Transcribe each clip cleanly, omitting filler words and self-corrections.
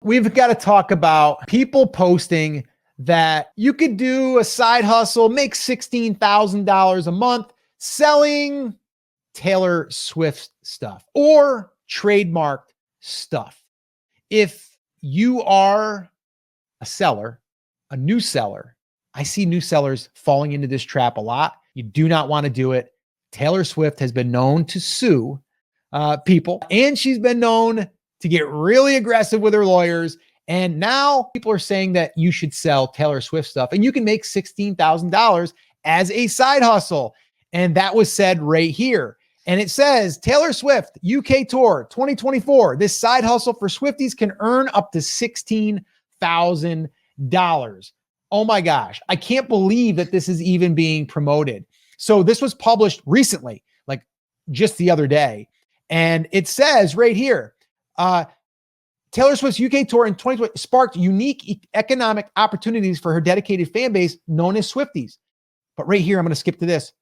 we've got to talk about people posting that you could do a side hustle, make $16,000 a month selling Taylor Swift stuff or trademarked stuff. If you are a seller, a new seller, I see new sellers falling into this trap a lot. You do not want to do it. Taylor Swift has been known to sue people, and she's been known to get really aggressive with her lawyers. And now people are saying that you should sell Taylor Swift stuff and you can make $16,000 as a side hustle. And that was said right here. And it says Taylor Swift UK Tour 2024. This side hustle for Swifties can earn up to $16,000. Oh my gosh. I can't believe that this is even being promoted. So this was published recently, like just the other day. And it says right here, Taylor Swift's UK tour in 2020 sparked unique economic opportunities for her dedicated fan base known as Swifties. But right here, I'm going to skip to this.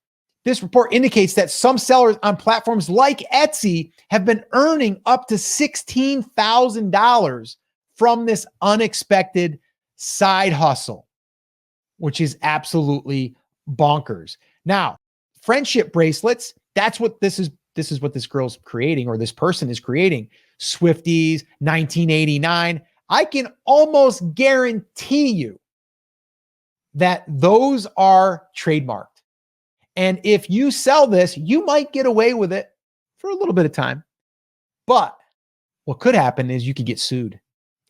This report indicates that some sellers on platforms like Etsy have been earning up to $16,000 from this unexpected side hustle, which is absolutely bonkers. Now, friendship bracelets, that's what this is. This is what this girl's creating, or this person is creating. Swifties, 1989. I can almost guarantee you that those are trademarked. And if you sell this, you might get away with it for a little bit of time. But what could happen is you could get sued.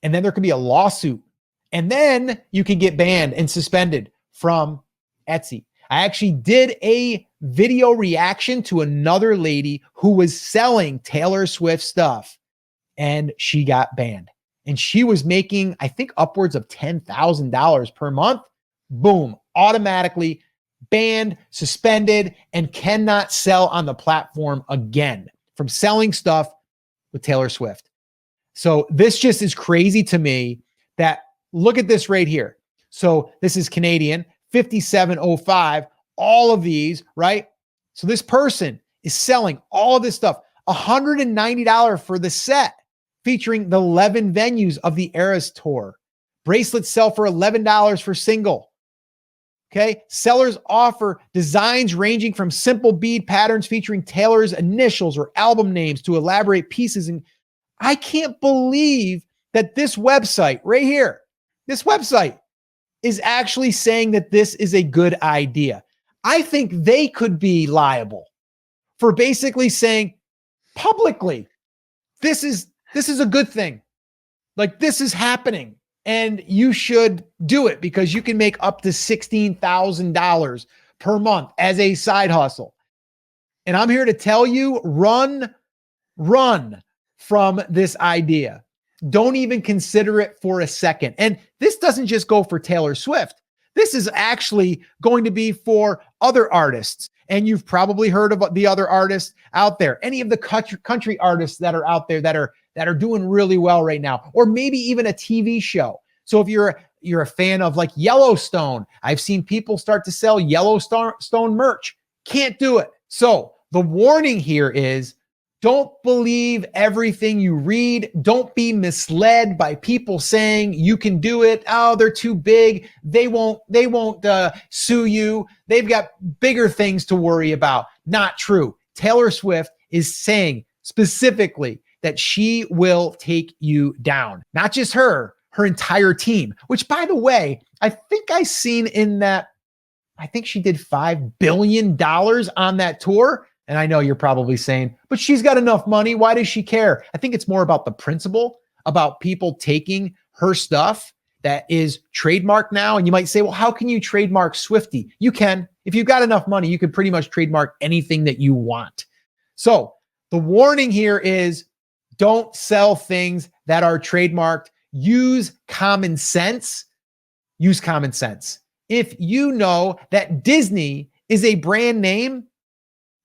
And then there could be a lawsuit. And then you could get banned and suspended from Etsy. I actually did a video reaction to another lady who was selling Taylor Swift stuff, and she got banned. And she was making, I think, upwards of $10,000 per month. Boom, automatically banned, suspended, and cannot sell on the platform again from selling stuff with Taylor Swift. So this just is crazy to me that, look at this right here. So this is Canadian, 5705, all of these, right? So this person is selling all of this stuff, $190 for the set featuring the 11 venues of the Eras Tour. Bracelets sell for $11 for single. Okay. Sellers offer designs ranging from simple bead patterns featuring Taylor's initials or album names to elaborate pieces. And I can't believe that this website right here, this website is actually saying that this is a good idea. I think they could be liable for basically saying publicly, this is a good thing. Like, this is happening. And you should do it because you can make up to $16,000 per month as a side hustle. And I'm here to tell you, run from this idea. Don't even consider it for a second. And this doesn't just go for Taylor Swift. This is actually going to be for other artists. And you've probably heard of the other artists out there. Any of the country artists that are out there that are doing really well right now, or maybe even a TV show. So if you're a fan of like Yellowstone, I've seen people start to sell Yellowstone merch. Can't do it. So the warning here is, don't believe everything you read. Don't be misled by people saying you can do it. Oh, they're too big. They won't sue you. They've got bigger things to worry about. Not true. Taylor Swift is saying specifically that she will take you down. Not just her entire team, which, by the way, I think I seen in that, I think she did $5 billion on that tour. And I know you're probably saying, but she's got enough money. Why does she care? I think it's more about the principle, about people taking her stuff that is trademarked now. And you might say, well, how can you trademark Swiftie? You can. If you've got enough money, you can pretty much trademark anything that you want. So the warning here is, don't sell things that are trademarked. Use common sense. Use common sense. If you know that Disney is a brand name,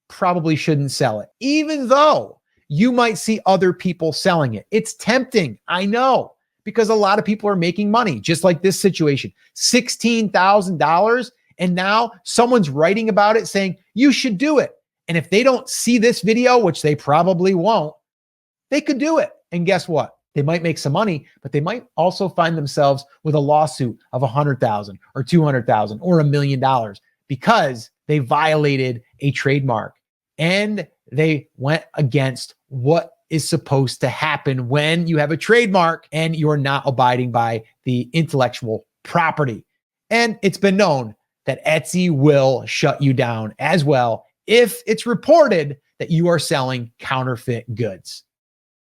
probably shouldn't sell it, even though you might see other people selling it. It's tempting, I know, because a lot of people are making money, just like this situation. $16,000, and now someone's writing about it saying you should do it. And if they don't see this video, which they probably won't, they could do it. And guess what? They might make some money, but they might also find themselves with a lawsuit of $100,000 or $200,000 or $1 million because they violated a trademark and they went against what is supposed to happen when you have a trademark and you're not abiding by the intellectual property. And it's been known that Etsy will shut you down as well if it's reported that you are selling counterfeit goods.